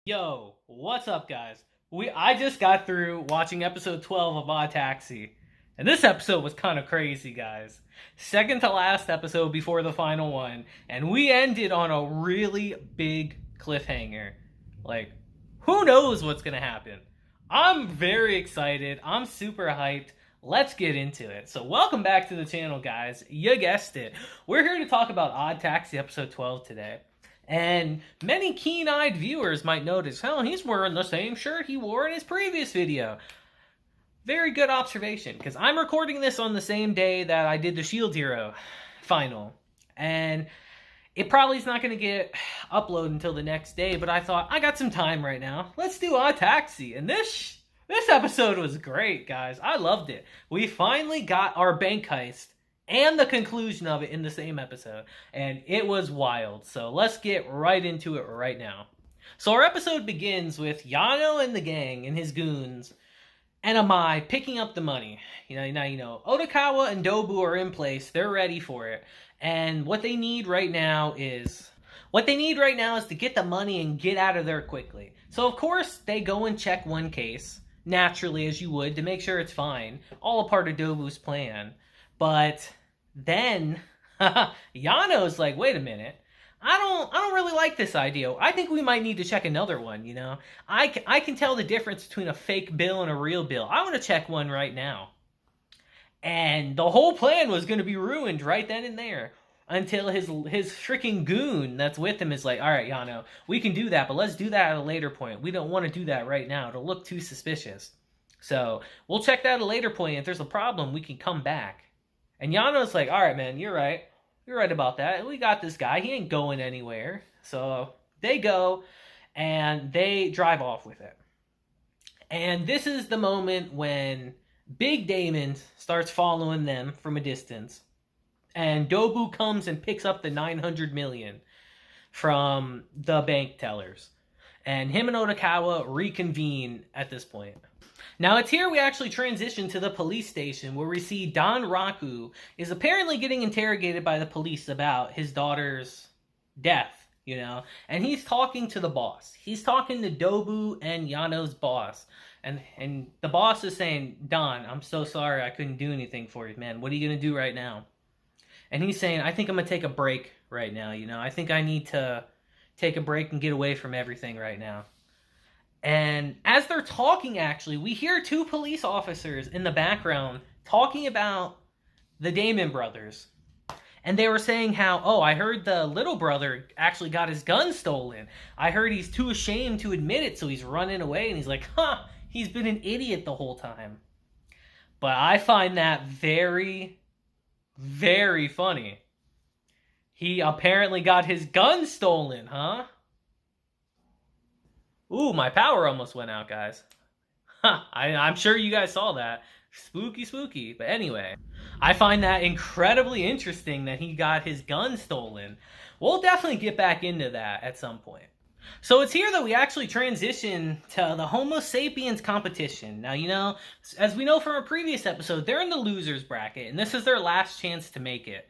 Yo, what's up, guys? I just got through watching episode 12 of Odd Taxi, and this episode was kind of crazy, guys. Second to last episode before the final one, and we ended on a really big cliffhanger. Like, who knows what's gonna happen? I'm very excited. I'm super hyped. Let's get into it. So, welcome back to the channel, guys. You guessed it. We're here to talk about Odd Taxi episode 12 today. And many keen-eyed viewers might notice, hell, he's wearing the same shirt he wore in his previous video. Very good observation, because I'm recording this on the same day that I did the Shield Hero final. And it probably is not going to get uploaded until the next day, but I thought, I got some time right now. Let's do Odd Taxi. And this episode was great, guys. I loved it. We finally got our bank heist and the conclusion of it in the same episode. And it was wild. So let's get right into it right now. So our episode begins with Yano and the gang and his goons and Amai picking up the money. Odokawa and Dobu are in place. They're ready for it. And what they need right now is to get the money and get out of there quickly. So of course they go and check one case, naturally as you would, to make sure it's fine. All a part of Dobu's plan. But then Yano's like, wait a minute, I don't really like this idea. I think we might need to check another one. I can tell the difference between a fake bill and a real bill. I want to check one right now. And the whole plan was going to be ruined right then and there until his freaking goon that's with him is like, all right, Yano, we can do that, but let's do that at a later point. We don't want to do that right now. It'll look too suspicious. So we'll check that at a later point. If there's a problem, we can come back. And Yano's like, all right, man, you're right. You're right about that. We got this guy. He ain't going anywhere. So they go, and they drive off with it. And this is the moment when Big Damon starts following them from a distance. And Dobu comes and picks up the 900 million from the bank tellers. And him and Odokawa reconvene at this point. Now, it's here we actually transition to the police station where we see Don Raku is apparently getting interrogated by the police about his daughter's death, and he's talking to the boss. He's talking to Dobu and Yano's boss. And the boss is saying, Don, I'm so sorry I couldn't do anything for you, man. What are you going to do right now? And he's saying, I think I'm going to take a break right now, I think I need to take a break and get away from everything right now. And as they're talking, actually, we hear two police officers in the background talking about the Damon brothers. And they were saying how, oh, I heard the little brother actually got his gun stolen. I heard he's too ashamed to admit it, so he's running away. And he's like, he's been an idiot the whole time. But I find that very, very funny. He apparently got his gun stolen, huh? Ooh, my power almost went out, guys. I'm sure you guys saw that. Spooky, spooky. But anyway, I find that incredibly interesting that he got his gun stolen. We'll definitely get back into that at some point. So it's here that we actually transition to the Homo sapiens competition. Now, as we know from a previous episode, they're in the losers bracket, and this is their last chance to make it.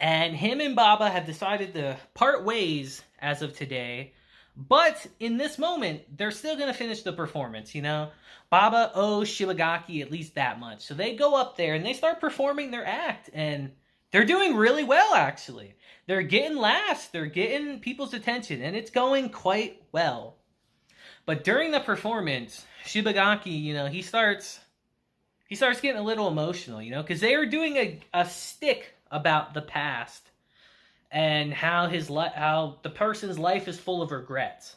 And him and Baba have decided to part ways as of today. But in this moment, they're still going to finish the performance, Baba owes Shibagaki at least that much. So they go up there and they start performing their act. And they're doing really well, actually. They're getting laughs. They're getting people's attention. And it's going quite well. But during the performance, Shibagaki, he starts getting a little emotional, because they are doing a stick about the past. And how the person's life is full of regrets.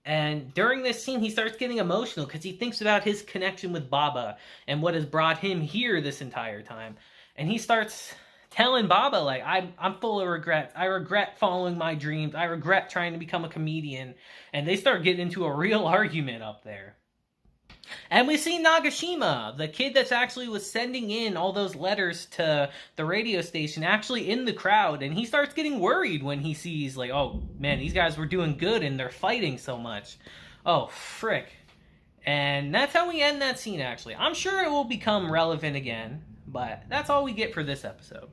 And during this scene, he starts getting emotional because he thinks about his connection with Baba and what has brought him here this entire time. And he starts telling Baba, like, I'm full of regrets. I regret following my dreams. I regret trying to become a comedian. And they start getting into a real argument up there. And we see Nagashima, the kid that's actually was sending in all those letters to the radio station, actually in the crowd. And he starts getting worried when he sees, like, oh, man, these guys were doing good and they're fighting so much. Oh, frick. And that's how we end that scene, actually. I'm sure it will become relevant again, but that's all we get for this episode.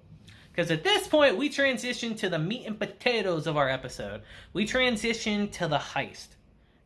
Because at this point, we transition to the meat and potatoes of our episode. We transition to the heist.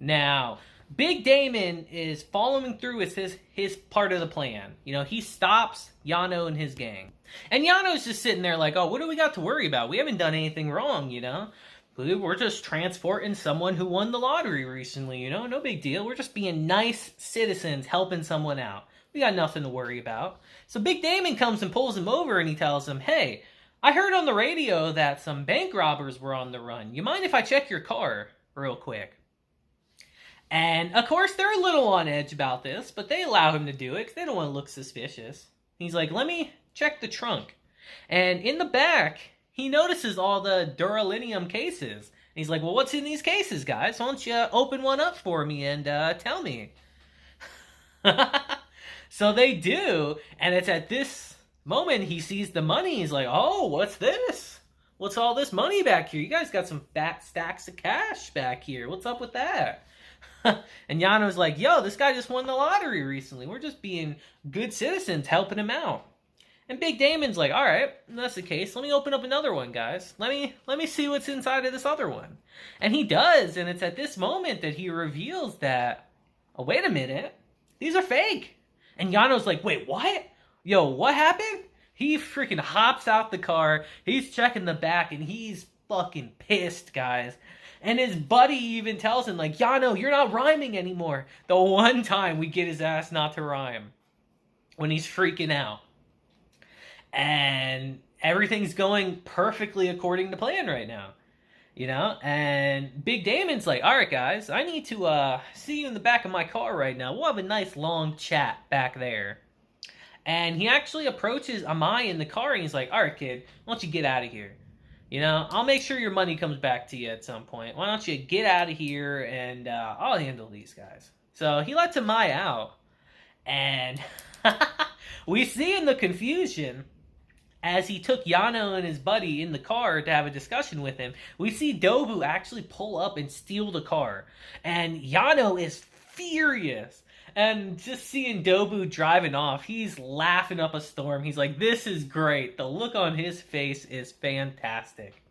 Now, Big Damon is following through with his part of the plan. You know, he stops Yano and his gang. And Yano's just sitting there like, oh, what do we got to worry about? We haven't done anything wrong, you know? We're just transporting someone who won the lottery recently, you know? No big deal. We're just being nice citizens helping someone out. We got nothing to worry about. So Big Damon comes and pulls him over and he tells him, hey, I heard on the radio that some bank robbers were on the run. You mind if I check your car real quick? And, of course, they're a little on edge about this, but they allow him to do it because they don't want to look suspicious. He's like, let me check the trunk. And in the back, he notices all the Duralinium cases. And he's like, well, what's in these cases, guys? Why don't you open one up for me and tell me? So they do, and it's at this moment he sees the money. He's like, oh, what's this? What's all this money back here? You guys got some fat stacks of cash back here. What's up with that? And Yano's like, yo, this guy just won the lottery recently. We're just being good citizens helping him out. And Big Damon's like, all right, if that's the case. Let me open up another one, guys. Let me see what's inside of this other one. And he does, and it's at this moment that he reveals that, oh, wait a minute, these are fake. And Yano's like, wait, what? Yo, what happened? He freaking hops out the car. He's checking the back, and he's fucking pissed, guys. And his buddy even tells him, like, Yano, you're not rhyming anymore. The one time we get his ass not to rhyme. When he's freaking out. And everything's going perfectly according to plan right now. You know? And Big Damon's like, alright guys, I need to see you in the back of my car right now. We'll have a nice long chat back there. And he actually approaches Amai in the car and he's like, alright kid, why don't you get out of here? You know, I'll make sure your money comes back to you at some point. Why don't you get out of here and I'll handle these guys. So he lets Amai out. And we see in the confusion, as he took Yano and his buddy in the car to have a discussion with him, we see Dobu actually pull up and steal the car. And Yano is furious. And just seeing Dobu driving off, he's laughing up a storm. He's like, this is great. The look on his face is fantastic.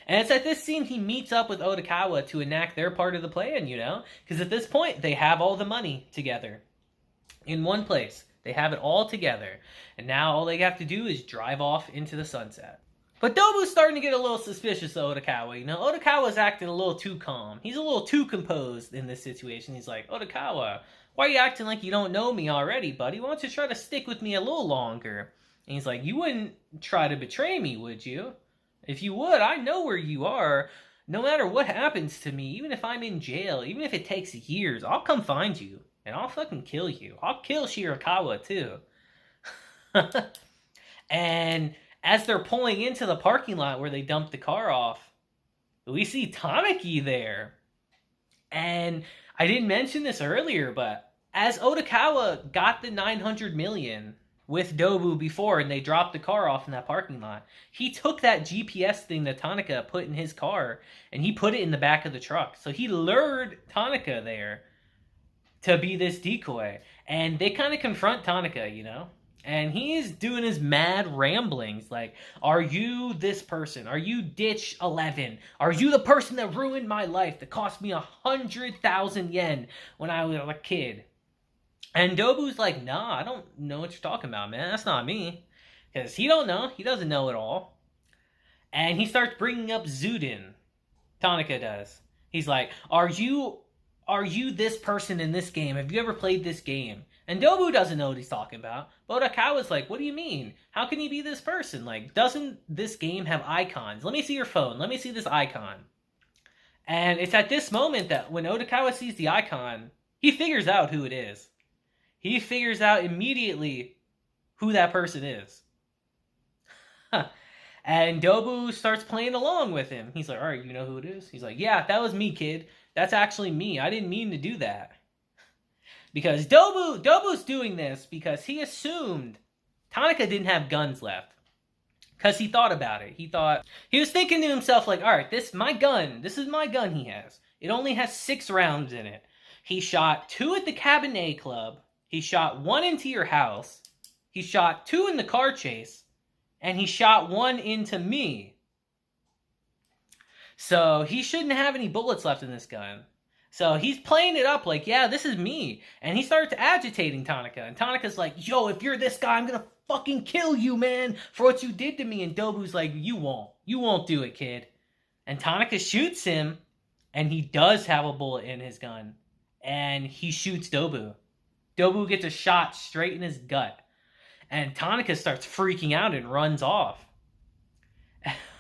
And it's at this scene he meets up with Odokawa to enact their part of the plan, you know? Because at this point, they have all the money together. In one place. They have it all together. And now all they have to do is drive off into the sunset. But Dobu's starting to get a little suspicious of Odokawa. You know, Odokawa's acting a little too calm. He's a little too composed in this situation. He's like, Odokawa, why are you acting like you don't know me already, buddy? Why don't you try to stick with me a little longer? And he's like, you wouldn't try to betray me, would you? If you would, I know where you are. No matter what happens to me, even if I'm in jail, even if it takes years, I'll come find you. And I'll fucking kill you. I'll kill Shirakawa, too. And as they're pulling into the parking lot where they dumped the car off, we see Tanaka there. And I didn't mention this earlier, but as Odokawa got the 900 million with Dobu before and they dropped the car off in that parking lot, he took that GPS thing that Tanaka put in his car and he put it in the back of the truck. So he lured Tanaka there to be this decoy. And they kind of confront Tanaka, you know? And he's doing his mad ramblings like, are you this person? Are you Ditch 11? Are you the person that ruined my life, that cost me 100,000 yen when I was a kid? And Dobu's like, nah, I don't know what you're talking about, man. That's not me. Because he don't know. He doesn't know it all. And he starts bringing up Zuden. Tanaka does. He's like, are you this person in this game? Have you ever played this game? And Dobu doesn't know what he's talking about. But Odokawa's like, what do you mean? How can he be this person? Like, doesn't this game have icons? Let me see your phone. Let me see this icon. And it's at this moment that when Odokawa sees the icon, he figures out who it is. He figures out immediately who that person is. And Dobu starts playing along with him. He's like, all right, you know who it is? He's like, yeah, that was me, kid. That's actually me. I didn't mean to do that. Because Dobu's doing this because he assumed Tanaka didn't have guns left. Because he thought about it. He was thinking to himself like, alright, this is my gun he has. It only has 6 rounds in it. He shot 2 at the Cabernet Club. He shot 1 into your house. He shot 2 in the car chase. And he shot 1 into me. So he shouldn't have any bullets left in this gun. So he's playing it up like, yeah, this is me. And he starts agitating Tanaka. And Tanaka's like, yo, if you're this guy, I'm gonna fucking kill you, man, for what you did to me. And Dobu's like, you won't. You won't do it, kid. And Tanaka shoots him, and he does have a bullet in his gun. And he shoots Dobu. Dobu gets a shot straight in his gut. And Tanaka starts freaking out and runs off.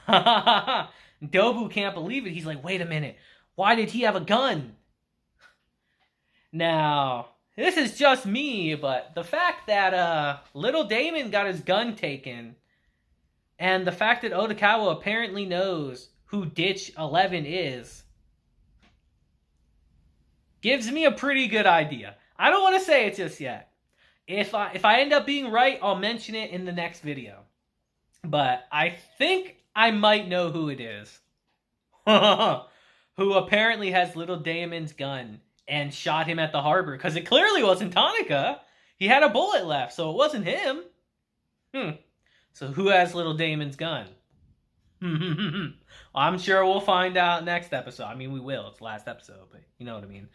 Dobu can't believe it. He's like, wait a minute. Why did he have a gun? Now, this is just me, but the fact that Little Damon got his gun taken, and the fact that Odokawa apparently knows who Ditch 11 is, gives me a pretty good idea. I don't want to say it just yet. If I end up being right, I'll mention it in the next video. But I think I might know who it is. Who apparently has Little Damon's gun and shot him at the harbor, because it clearly wasn't Tanaka. He had a bullet left, so it wasn't him. So who has Little Damon's gun? I'm sure we'll find out next episode. I mean, we will. It's the last episode, but you know what I mean.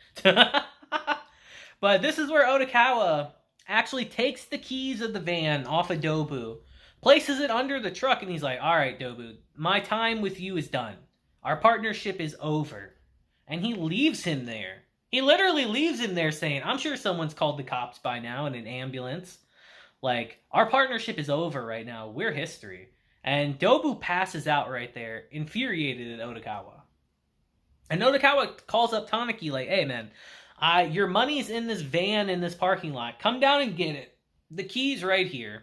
But this is where Odokawa actually takes the keys of the van off of Dobu, places it under the truck, and he's like, all right, Dobu, my time with you is done. Our partnership is over. And he leaves him there. He literally leaves him there saying, I'm sure someone's called the cops by now in an ambulance. Like, our partnership is over right now. We're history. And Dobu passes out right there, infuriated at Odokawa. And Odokawa calls up Tanaka like, hey man, your money's in this van in this parking lot. Come down and get it. The key's right here.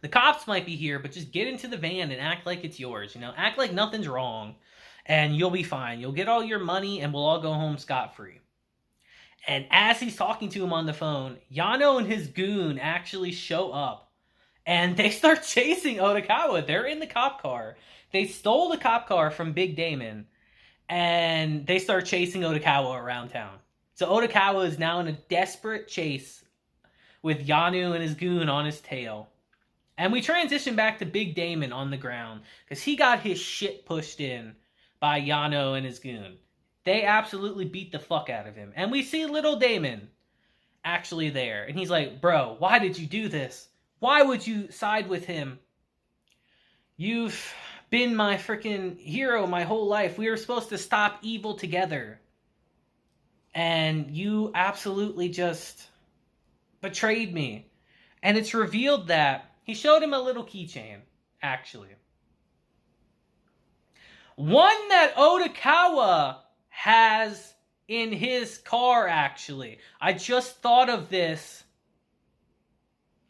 The cops might be here, but just get into the van and act like it's yours. You know, act like nothing's wrong. And you'll be fine. You'll get all your money and we'll all go home scot-free. And as he's talking to him on the phone, Yano and his goon actually show up. And they start chasing Odokawa. They're in the cop car. They stole the cop car from Big Damon. And they start chasing Odokawa around town. So Odokawa is now in a desperate chase with Yano and his goon on his tail. And we transition back to Big Damon on the ground, because he got his shit pushed in by Yano and his goon. They absolutely beat the fuck out of him. And we see Little Damon actually there. And he's like, bro, why did you do this? Why would you side with him? You've been my freaking hero my whole life. We were supposed to stop evil together. And you absolutely just betrayed me. And it's revealed that he showed him a little keychain, actually. One that Odokawa has in his car, actually. I just thought of this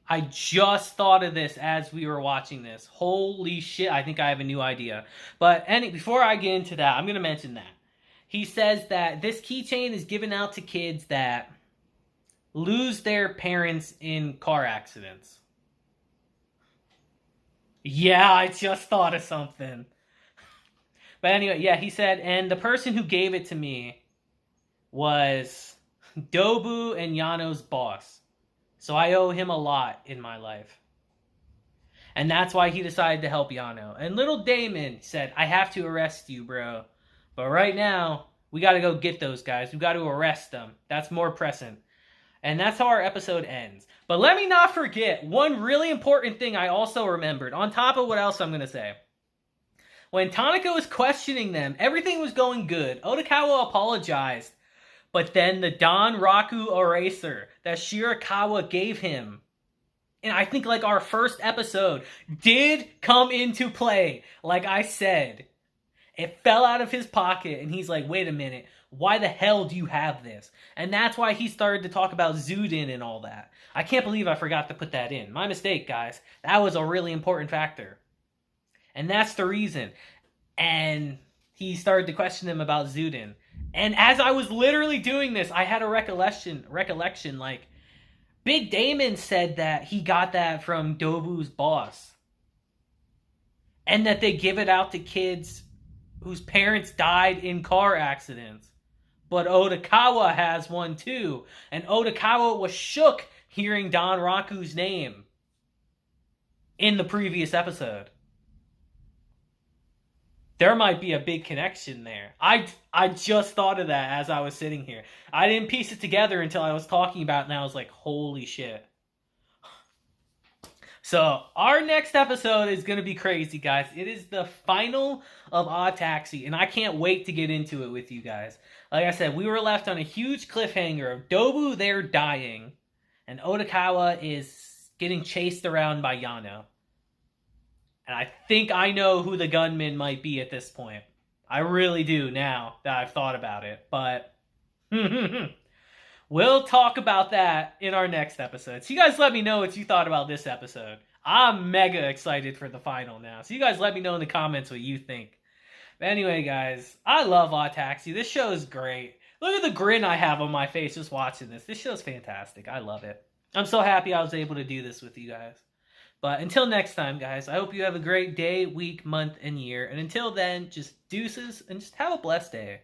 as we were watching this. Holy shit, I think I have a new idea. But before I get into that, I'm going to mention that. He says that this keychain is given out to kids that lose their parents in car accidents. Yeah, I just thought of something. But anyway, yeah, he said, and the person who gave it to me was Dobu and Yano's boss. So I owe him a lot in my life. And that's why he decided to help Yano. And Little Damon said, I have to arrest you, bro. But right now, we got to go get those guys. We got to arrest them. That's more pressing. And that's how our episode ends. But let me not forget one really important thing I also remembered, on top of what else I'm going to say. When Tanaka was questioning them, everything was going good. Odokawa apologized. But then the Don Raku eraser that Shirakawa gave him, and I think like our first episode, did come into play. Like I said, it fell out of his pocket and he's like, wait a minute, why the hell do you have this? And that's why he started to talk about Zuden and all that. I can't believe I forgot to put that in. My mistake, guys. That was a really important factor. And that's the reason. And he started to question him about Zuden. And as I was literally doing this, I had a recollection like, Big Damon said that he got that from Dobu's boss. And that they give it out to kids whose parents died in car accidents. But Odokawa has one too. And Odokawa was shook hearing Don Raku's name in the previous episode. There might be a big connection there. I just thought of that as I was sitting here. I didn't piece it together until I was talking about it, and I was like, holy shit. So, our next episode is going to be crazy, guys. It is the final of Odd Taxi, and I can't wait to get into it with you guys. Like I said, we were left on a huge cliffhanger of Dobu there dying, and Odokawa is getting chased around by Yano. And I think I know who the gunman might be at this point. I really do now that I've thought about it. But we'll talk about that in our next episode. So you guys let me know what you thought about this episode. I'm mega excited for the final now. So you guys let me know in the comments what you think. But anyway, guys, I love Odd Taxi. This show is great. Look at the grin I have on my face just watching this. This show's fantastic. I love it. I'm so happy I was able to do this with you guys. But until next time, guys, I hope you have a great day, week, month, and year. And until then, just deuces and just have a blessed day.